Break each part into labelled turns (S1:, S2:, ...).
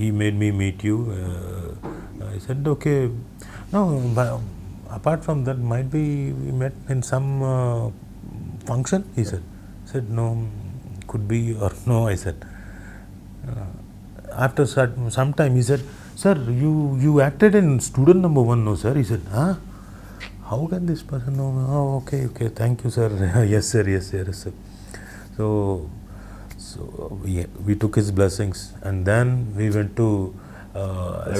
S1: he made me meet you. I said, okay. No, but apart from that, might be we met in some function, he said. I said, no, could be or no, I said. After some time, he said, sir, you acted in student number one, no, sir? He said, huh? How can this person know? Oh, okay, thank you, sir. Yes, sir, yes, sir. So we took his blessings, and then we went to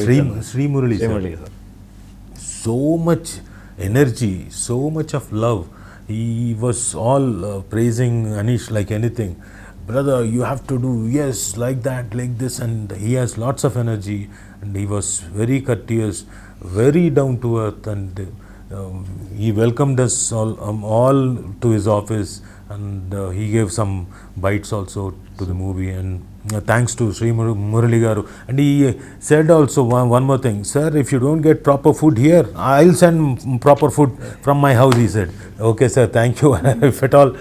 S1: Sri Murali, sir. So much energy, so much of love. He was all praising Anish like anything. Brother, you have to do, yes, like that, like this, and he has lots of energy, and he was very courteous, very down to earth, and he welcomed us all to his office, and he gave some bites also to the movie, and thanks to Sri Murali Garu. And he said also one more thing, sir, if you don't get proper food here, I'll send proper food from my house, he said. Okay, sir, thank you. If at all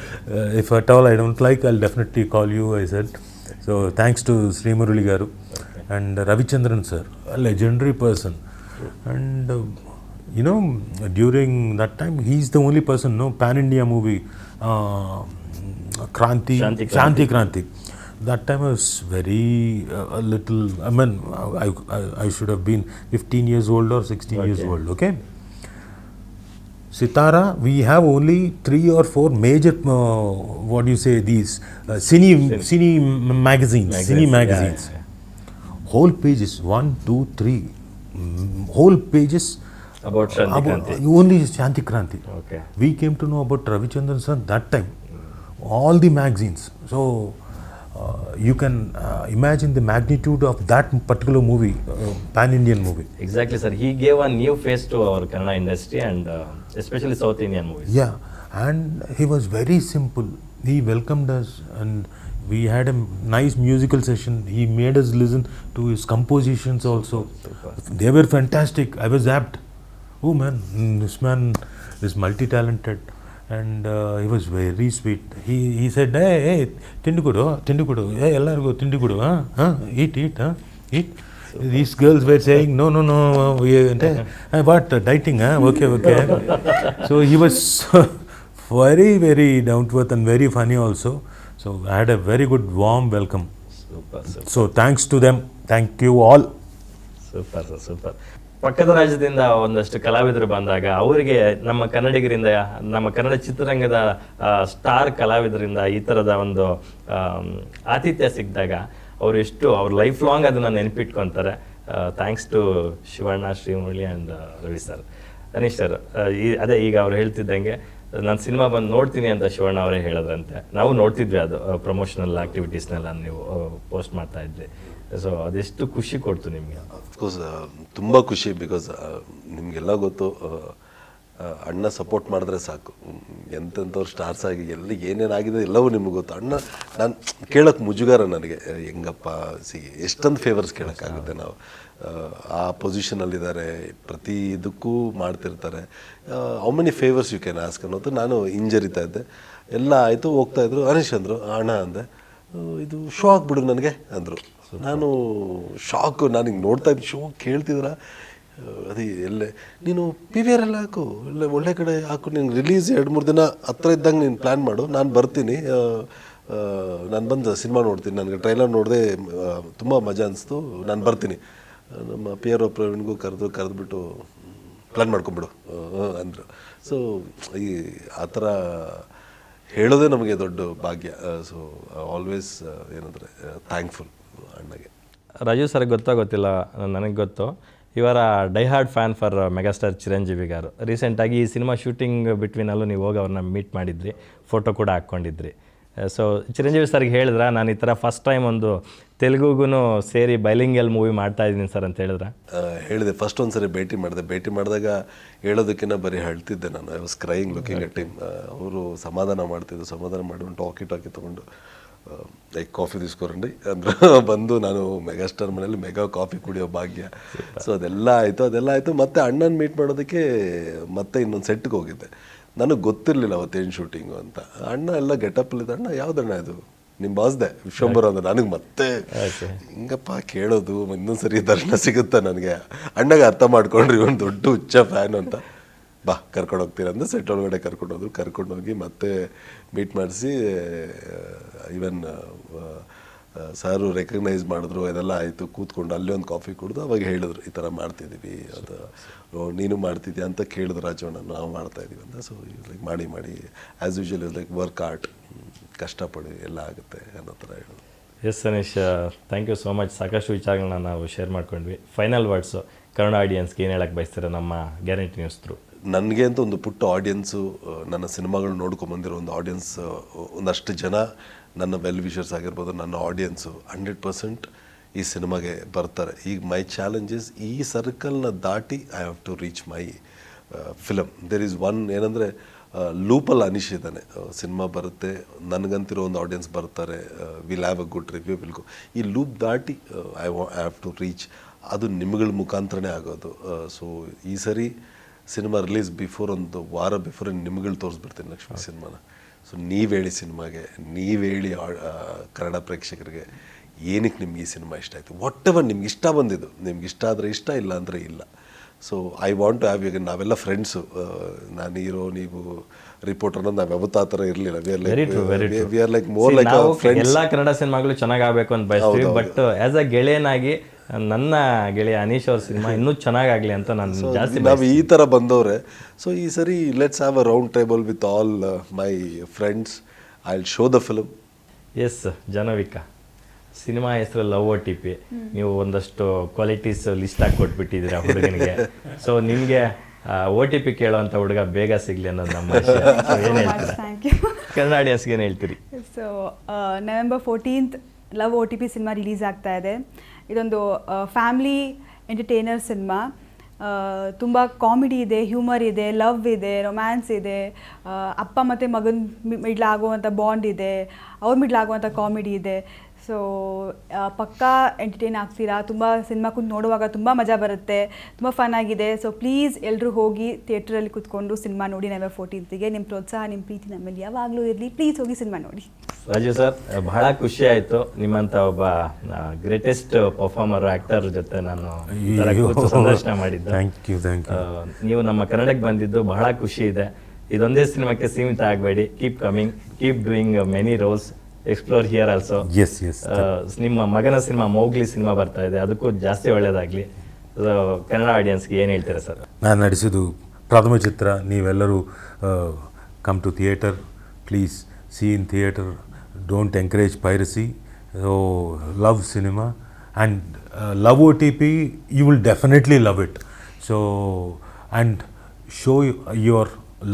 S1: I don't like, I'll definitely call you, I said. So thanks to Sri Murali Garu and Ravichandran sir, a legendary person. And during that time, he's the only person, no, pan-India movie, Shanti Kranti. That time I was very a little, I mean, I should have been 15 years old or 16 years old, okay? Sitara, we have only 3 or 4 major, these cine magazines. Yeah. Whole pages, 1, 2, 3, whole pages
S2: about Shanti Kranti.
S1: Only Shanti Kranti.
S2: Okay.
S1: We came to know about Ravichandran sir that time. All the magazines. So you can imagine the magnitude of that particular movie, pan-Indian movie.
S2: Exactly, sir. He gave a new face to our Kannada industry and especially South Indian movies.
S1: Yeah, and he was very simple. He welcomed us, and we had a nice musical session. He made us listen to his compositions also.
S2: Super.
S1: They were fantastic. I was apt. Oh man, this man is multi-talented. And he was very sweet. He said, hey, tindu kudu, hey, ellargu tindu kudu, eat. These girls were saying, no, what, dieting, okay. So he was very, very down to earth and very funny also. So I had a very good, warm welcome.
S2: Super.
S1: So thanks to them. Thank you all.
S2: Super. ಪಕ್ಕದ ರಾಜ್ಯದಿಂದ ಒಂದಷ್ಟು ಕಲಾವಿದರು ಬಂದಾಗ ಅವರಿಗೆ ನಮ್ಮ ಕನ್ನಡಿಗರಿಂದ, ನಮ್ಮ ಕನ್ನಡ ಚಿತ್ರರಂಗದ star ಕಲಾವಿದರಿಂದ ಈ ಥರದ ಒಂದು ಆತಿಥ್ಯ ಸಿಕ್ಕಿದಾಗ ಅವರು ಎಷ್ಟು ಅವ್ರ ಲೈಫ್ ಲಾಂಗ್ ಅದನ್ನು ನೆನಪಿಟ್ಕೊತಾರೆ. Thanks to Shivanna, Srimurali and Ravi sir. Anish sir, ಅದೇ ಈಗ ಅವ್ರು ಹೇಳ್ತಿದ್ದಂಗೆ ನಾನು ಸಿನಿಮಾ ಬಂದು ನೋಡ್ತೀನಿ ಅಂತ ಶಿವಣ್ಣ ಅವರೇ ಹೇಳಿದ್ರಂತೆ. ನಾವು ನೋಡ್ತಿದ್ವಿ, ಅದು ಪ್ರಮೋಷನಲ್ ಆ್ಯಕ್ಟಿವಿಟೀಸ್ನೆಲ್ಲ ನೀವು ಪೋಸ್ಟ್ ಮಾಡ್ತಾ ಇದ್ರಿ. ಸೊ ಅದೆಷ್ಟು ಖುಷಿ ಕೊಡ್ತು ನಿಮಗೆ?
S3: ಅಫ್ಕೋರ್ಸ್ ತುಂಬ ಖುಷಿ. ಬಿಕಾಸ್ ನಿಮಗೆಲ್ಲ ಗೊತ್ತು, ಅಣ್ಣ ಸಪೋರ್ಟ್ ಮಾಡಿದ್ರೆ ಸಾಕು, ಎಂತೆಂಥವ್ರು ಸ್ಟಾರ್ಸ್ ಆಗಿ ಏನೇನಾಗಿದೆ ಎಲ್ಲವೂ ನಿಮ್ಗೆ ಗೊತ್ತು. ಅಣ್ಣ, ನಾನು ಕೇಳೋಕ್ಕೆ ಮುಜುಗಾರ ನನಗೆ, ಹೆಂಗಪ್ಪ ಎಷ್ಟೊಂದು ಫೇವರ್ಸ್ ಕೇಳೋಕ್ಕಾಗುತ್ತೆ. ನಾವು ಆ ಪೊಸಿಷನಲ್ಲಿದ್ದಾರೆ, ಪ್ರತಿ ಇದಕ್ಕೂ ಮಾಡ್ತಿರ್ತಾರೆ. How many favours you can ask ಅನ್ನೋದು. ನಾನು ಹಿಂಜರಿತಾ ಇದ್ದೆ, ಎಲ್ಲ ಆಯಿತು, ಹೋಗ್ತಾಯಿದ್ರು. ಅನೀಶ್ ಅಂದರು, ಅಣ್ಣ ಅಂದೆ, ಇದು ಶೋ ಆಗಿಬಿಡು ನನಗೆ ಅಂದರು. ನಾನು ಶಾಕು, ನಾನು ಹಿಂಗೆ ನೋಡ್ತಾ ಇದ್ದೆ, ಶೋ ಕೇಳ್ತಿದ್ರ ಅದೇ ಎಲ್ಲೇ ನೀನು PVR ಎಲ್ಲ ಹಾಕು, ಎಲ್ಲ ಒಳ್ಳೆ ಕಡೆ ಹಾಕು, ನಿನ್ಗೆ ರಿಲೀಸ್ 2-3 ದಿನ ಹತ್ರ ಇದ್ದಂಗೆ ನೀನು ಪ್ಲ್ಯಾನ್ ಮಾಡು, ನಾನು ಬರ್ತೀನಿ, ನಾನು ಬಂದು ಸಿನಿಮಾ ನೋಡ್ತೀನಿ, ನನಗೆ ಟ್ರೈಲರ್ ನೋಡಿದೆ ತುಂಬ ಮಜಾ ಅನಿಸ್ತು, ನಾನು ಬರ್ತೀನಿ. ನಮ್ಮ PRO ಪ್ರವೀಣ್ಗೂ ಕರೆದ್ಬಿಟ್ಟು ಪ್ಲ್ಯಾನ್ ಮಾಡ್ಕೊಂಬಿಡು ಅಂದರು. ಸೊ ಆ ಥರ ಹೇಳೋದೇ ನಮಗೆ ದೊಡ್ಡ ಭಾಗ್ಯ. ಸೊ ಆಲ್ವೇಸ್ ಏನಂದರೆ ಥ್ಯಾಂಕ್ಫುಲ್ ಅಣ್ಣಗೆ.
S2: ರಾಜು ಸರ್ ಗೊತ್ತಿಲ್ಲ, ನನಗೆ ಗೊತ್ತು, ಇವರ diehard fan for megastar Chiranjeevi garu. ರೀಸೆಂಟಾಗಿ ಈ ಸಿನಿಮಾ ಶೂಟಿಂಗ್ ಬಿಟ್ವೀನಲ್ಲೂ ನೀವು ಹೋಗಿ ಅವ್ರನ್ನ ಮೀಟ್ ಮಾಡಿದ್ರಿ, ಫೋಟೋ ಕೂಡ ಹಾಕ್ಕೊಂಡಿದ್ರಿ. ಸೊ ಚಿರಂಜೀವಿ ಸರ್ಗೆ ಹೇಳಿದ್ರ, ನಾನು ಈ ಥರ ಫಸ್ಟ್ ಟೈಮ್ ಒಂದು ತೆಲುಗುಗೂ ಸೇರಿ ಬೈಲಿಂಗಲ್ ಮೂವಿ ಮಾಡ್ತಾ ಇದ್ದೀನಿ ಸರ್ ಅಂತ ಹೇಳಿದ್ರ?
S3: ಹೇಳಿದೆ. ಫಸ್ಟ್ ಒಂದು ಸರಿ ಭೇಟಿ ಮಾಡಿದಾಗ ಹೇಳೋದಕ್ಕಿಂತ ಬರೀ ಹೇಳ್ತಿದ್ದೆ ನಾನು. I was crying looking at him. ಅವರು ಸಮಾಧಾನ ಮಾಡಿಬಿಟ್ಟು ಟಾಕಿ ತೊಗೊಂಡು ಲೈಕ್ ಕಾಫಿ తీసుకురండి ಅಂದ್ರೆ ಬಂದು ನಾನು ಮೆಗಾಸ್ಟಾರ್ ಮನೇಲಿ ಮೆಗಾ ಕಾಫಿ ಕುಡಿಯೋ ಭಾಗ್ಯ. ಸೊ ಅದೆಲ್ಲ ಆಯಿತು. ಮತ್ತೆ ಅಣ್ಣನ ಮೀಟ್ ಮಾಡೋದಕ್ಕೆ ಮತ್ತೆ ಇನ್ನೊಂದು ಸೆಟ್ಗೆ ಹೋಗಿದ್ದೆ. ನನಗೆ ಗೊತ್ತಿರಲಿಲ್ಲ ಅವತ್ತೇನು ಶೂಟಿಂಗು ಅಂತ. ಅಣ್ಣ ಎಲ್ಲ ಗೆಟಪ್ಪಲ್ಲಿದ್ದ. ಅಣ್ಣ ಯಾವುದಣ್ಣ ಇದು ನಿಮ್ಮ ಬಾಸ್ದೆ ವಿಶ್ವಂಬರ ಅಂದ್ರೆ ನನಗೆ ಮತ್ತೆ ಹಿಂಗಪ್ಪ ಕೇಳೋದು ಇನ್ನೊಂದು ಸರಿ ದರ್ಶನ ಸಿಗುತ್ತಾ ನನಗೆ. ಅಣ್ಣಗೆ ಅರ್ಥ ಮಾಡ್ಕೊಂಡ್ರಿ ಒಂದು ದೊಡ್ಡ ಹುಚ್ಚ ಫ್ಯಾನ್ ಅಂತ. ಬಾ ಕರ್ಕೊಂಡು ಹೋಗ್ತೀರ ಅಂದ್ರೆ ಸೆಟ್ ಒಳಗಡೆ ಕರ್ಕೊಂಡೋದ್ರು. ಕರ್ಕೊಂಡೋಗಿ ಮತ್ತೆ ಮೀಟ್ ಮಾಡಿಸಿ ಈವನ್ ಸಾರು ರೆಕಗ್ನೈಸ್ ಮಾಡಿದ್ರು. ಇದೆಲ್ಲ ಆಯಿತು. ಕೂತ್ಕೊಂಡು ಅಲ್ಲಿ ಒಂದು ಕಾಫಿ ಕುಡಿದು ಅವಾಗ ಹೇಳಿದ್ರು ಈ ಥರ ಮಾಡ್ತಿದ್ದೀವಿ, ಅದು ನೀನು ಮಾಡ್ತಿದ್ಯಾ ಅಂತ ಕೇಳಿದ್ರು ರಾಜವಣ್ಣ. ನಾವು ಮಾಡ್ತಾಯಿದ್ದೀವಿ ಅಂತ. ಸೊ ಲೈಕ್ ಮಾಡಿ as usual like work hard, ಕಷ್ಟಪಡಿ ಎಲ್ಲ ಆಗುತ್ತೆ ಅನ್ನೋ ಥರ ಹೇಳಿದ್ರು.
S2: Yes Anish, thank you so much. ಸಾಕಷ್ಟು ವಿಚಾರಗಳನ್ನ ನಾವು ಶೇರ್ ಮಾಡ್ಕೊಂಡ್ವಿ. ಫೈನಲ್ ವರ್ಡ್ಸು ಕನ್ನಡ ಆಡಿಯನ್ಸ್ಗೆ ಏನು ಹೇಳಕ್ಕೆ ಬಯಸ್ತೀರ ನಮ್ಮ ಗ್ಯಾರಂಟಿ ನ್ಯೂಸ್ ಥ್ರೂ?
S3: ನನಗೆ ಅಂತ ಒಂದು ಪುಟ್ಟ ಆಡಿಯನ್ಸು, ನನ್ನ ಸಿನಿಮಾಗಳು ನೋಡ್ಕೊಂಬಂದಿರೋ ಒಂದು ಆಡಿಯನ್ಸ್, ಒಂದಷ್ಟು ಜನ ನನ್ನ ವೆಲ್ ವಿಷರ್ಸ್ ಆಗಿರ್ಬೋದು, ನನ್ನ ಆಡಿಯನ್ಸು 100% ಈ ಸಿನಿಮಾಗೆ ಬರ್ತಾರೆ. ಈಗ ಮೈ ಚಾಲೆಂಜಸ್ ಈ ಸರ್ಕಲ್ನ ದಾಟಿ I have to reach my film. There is one ಏನಂದರೆ ಲೂಪಲ್ಲಿ ಅನೀಶ್ ಇದ್ದಾನೆ. ಸಿನಿಮಾ ಬರುತ್ತೆ, ನನಗಂತಿರೋ ಒಂದು ಆಡಿಯನ್ಸ್ ಬರ್ತಾರೆ, will have a good review, will go. ಈ ಲೂಪ್ ದಾಟಿ ಐ ಹ್ಯಾವ್ ಟು ರೀಚ್. ಅದು ನಿಮ್ಗಳ ಮುಖಾಂತರನೇ ಆಗೋದು. ಸೊ ಈ ಸರಿ ಸಿನಿಮಾ ರಿಲೀಸ್ ಬಿಫೋರ್, ಒಂದು ವಾರ ಬಿಫೋರ್ ನಿಮ್ಗಳು ತೋರಿಸ್ಬಿಡ್ತೀನಿ ಲಕ್ಷ್ಮಿ ಸಿನಿಮಾನ. ಸೊ ನೀವು ಹೇಳಿ ಸಿನಿಮಾಗೆ, ನೀವು ಹೇಳಿ ಕನ್ನಡ ಪ್ರೇಕ್ಷಕರಿಗೆ ಏನಕ್ಕೆ ನಿಮ್ಗೆ ಈ ಸಿನಿಮಾ ಇಷ್ಟ ಆಯಿತು. ವಾಟ್ ಎವರ್ ನಿಮ್ಗೆ ಇಷ್ಟ ಬಂದಿದ್ದು, ನಿಮ್ಗೆ ಇಷ್ಟ ಆದರೆ ಇಷ್ಟ, ಇಲ್ಲ ಅಂದರೆ ಇಲ್ಲ. So I want to have, ಈಗ ನಾವೆಲ್ಲ ಫ್ರೆಂಡ್ಸು, ನಾನು ಹೀರೋ ನೀವು ರಿಪೋರ್ಟರ್ ಅನ್ನೋದು ನಾವು ಯಾವತ್ತೂ ಆ ಥರ ಇರಲಿಲ್ಲ. We are like more like friends.
S2: ಎಲ್ಲ ಕನ್ನಡ ಸಿನಿಮಾಗಳು ಚೆನ್ನಾಗಾಗಬೇಕು ಅಂತ ಬಯಸ್ತೀವಿ. ಬಟ್ ಆ್ಯಸ್ ಅ ಗೆಳೆಯನಾಗಿ ನನ್ನ ಗೆಳೆಯ ಅನೀಶ್ ಅವ್ರ ಸಿನಿಮಾ ಇನ್ನೂ ಚೆನ್ನಾಗಾಗಲಿ ಅಂತ ನಾನು ಜಾಸ್ತಿ
S3: ನಾವು ಈ ಥರ ಬಂದವ್ರೆ. ಸೊ ಈ ಸರಿ let's have a round table with all my friends. I will show the film.
S2: Yes Janavika, cinema ಹೆಸರು ಲವ್ OTP. ನೀವು ಒಂದಷ್ಟು ಕ್ವಾಲಿಟೀಸ್ ಲಿಸ್ಟ್ ಹಾಕಿ ಕೊಟ್ಬಿಟ್ಟಿದ್ದೀರಾ ಹುಡುಗನಿಗೆ. ಸೊ ನಿಮಗೆ OTP ಕೇಳೋವಂಥ ಹುಡುಗ ಬೇಗ ಸಿಗಲಿ ಅನ್ನೋದು ನಮ್ಮ ಏನು ಹೇಳ್ತೀರಾ ಕನ್ನಡ ಆಡಿಯನ್ಸ್ಗೆ ಏನು ಹೇಳ್ತೀರಿ?
S4: So November 14th love OTP cinema release ಆಗ್ತಾ ಇದೆ. ಇದೊಂದು ಫ್ಯಾಮ್ಲಿ ಎಂಟರ್ಟೈನರ್ ಸಿನಿಮಾ. ತುಂಬ ಕಾಮಿಡಿ ಇದೆ, ಹ್ಯೂಮರ್ ಇದೆ, ಲವ್ ಇದೆ, ರೊಮ್ಯಾನ್ಸ್ ಇದೆ, ಅಪ್ಪ ಮತ್ತು ಮಗನ ಮಿಡ್ಲಾಗುವಂಥ ಬಾಂಡ್ ಇದೆ, ಅವ್ರ ಮಿಡ್ಲಾಗುವಂಥ ಕಾಮಿಡಿ ಇದೆ. ಸೊ ಪಕ್ಕಾ ಎಂಟರ್ಟೈನ್ ಆಗ್ತೀರಾ. ತುಂಬ ಸಿನಿಮಾ ಕುಂತು ನೋಡುವಾಗ ತುಂಬ ಮಜಾ ಬರುತ್ತೆ, ತುಂಬ ಫನ್ ಆಗಿದೆ. ಸೊ ಪ್ಲೀಸ್ ಎಲ್ಲರೂ ಹೋಗಿ ಥಿಯೇಟ್ರಲ್ಲಿ ಕೂತ್ಕೊಂಡು ಸಿನಿಮಾ ನೋಡಿ. November 14th ನಿಮ್ಮ ಪ್ರೋತ್ಸಾಹ, ನಿಮ್ಮ ಪ್ರೀತಿ ನಮ್ಮಲ್ಲಿ ಯಾವಾಗಲೂ ಇರಲಿ. ಪ್ಲೀಸ್ ಹೋಗಿ ಸಿನಿಮಾ ನೋಡಿ.
S2: ರಾಜು ಸರ್, ಬಹಳ ಖುಷಿ ಆಯಿತು ನಿಮ್ಮಂಥ ಒಬ್ಬ ಗ್ರೇಟೆಸ್ಟ್ ಪರ್ಫಾರ್ಮರ್ ಆ್ಯಕ್ಟರ್ ಜೊತೆ ನಾನು ಸಂದರ್ಶನ ಮಾಡಿದ್ದೆ.
S1: Thank you.
S2: ನೀವು ನಮ್ಮ ಕನ್ನಡಕ್ಕೆ ಬಂದಿದ್ದು ಬಹಳ ಖುಷಿ ಇದೆ. ಇದೊಂದೇ ಸಿನಿಮಾಕ್ಕೆ ಸೀಮಿತ ಆಗಬೇಡಿ. Keep coming, keep doing many roles, explore here also.
S1: Yes.
S2: ನಿಮ್ಮ ಮಗನ ಸಿನಿಮಾ ಮೌಗ್ಲಿ ಸಿನಿಮಾ ಬರ್ತಾ ಇದೆ, ಅದಕ್ಕೂ ಜಾಸ್ತಿ ಒಳ್ಳೆಯದಾಗಲಿ. ಕನ್ನಡ ಆಡಿಯನ್ಸ್ಗೆ ಏನು ಹೇಳ್ತೀರಾ ಸರ್? ನಾನು
S1: ನಡೆಸಿದ್ದು ಪ್ರಥಮ ಚಿತ್ರ. ನೀವೆಲ್ಲರೂ come to theatre, please see in theatre, don't encourage piracy. So love cinema and love OTP, you will definitely love it. So and show your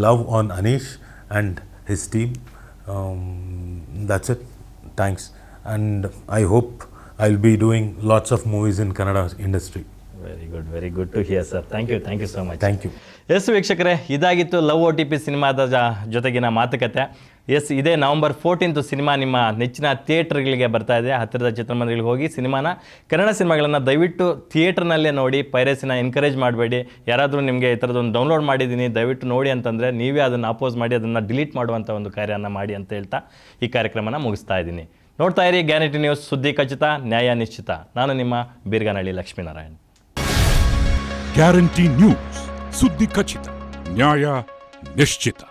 S1: love on Anish and his team. That's it. Thanks. And I hope I'll be doing lots of movies in Kannada industry.
S2: Very good to hear sir. Thank you so much.
S1: Thank you.
S2: Yes ವೀಕ್ಷಕರೇ, ಇದಾಗಿತ್ತು love OTP ಸಿನಿಮಾದ ಜೊತೆಗಿನ ಮಾತುಕತೆ. S, ಇದೇ November 14th cinema ನಿಮ್ಮ ನೆಚ್ಚಿನ ಥಿಯೇಟರ್ಗಳಿಗೆ ಬರ್ತಾ ಇದೆ. ಹತ್ತಿರದ ಚಿತ್ರಮಂದಿರಗಳಿಗೆ ಹೋಗಿ ಸಿನಿಮಾನ, ಕನ್ನಡ ಸಿನಿಮಾಗಳನ್ನು ದಯವಿಟ್ಟು ಥಿಯೇಟರ್ನಲ್ಲೇ ನೋಡಿ. ಪೈರಸಿನ ಎನ್ಕರೇಜ್ ಮಾಡಬೇಡಿ. ಯಾರಾದರೂ ನಿಮಗೆ ಈ ಥರದೊಂದು ಡೌನ್ಲೋಡ್ ಮಾಡಿದ್ದೀನಿ ದಯವಿಟ್ಟು ನೋಡಿ ಅಂತಂದರೆ ನೀವೇ ಅದನ್ನು ಅಪೋಸ್ ಮಾಡಿ ಅದನ್ನು ಡಿಲೀಟ್ ಮಾಡುವಂಥ ಒಂದು ಕಾರ್ಯನ ಮಾಡಿ ಅಂತ ಹೇಳ್ತಾ ಈ ಕಾರ್ಯಕ್ರಮನ ಮುಗಿಸ್ತಾ ಇದ್ದೀನಿ. ನೋಡ್ತಾ ಇರಿ ಗ್ಯಾರಂಟಿ ನ್ಯೂಸ್, ಸುದ್ದಿ ಖಚಿತ, ನ್ಯಾಯ ನಿಶ್ಚಿತ. ನಾನು ನಿಮ್ಮ ಬೀರ್ಗಾನಹಳ್ಳಿ ಲಕ್ಷ್ಮೀನಾರಾಯಣ್.
S5: ಗ್ಯಾರಂಟಿ ನ್ಯೂಸ್, ಸುದ್ದಿ ಖಚಿತ, ನ್ಯಾಯ ನಿಶ್ಚಿತ.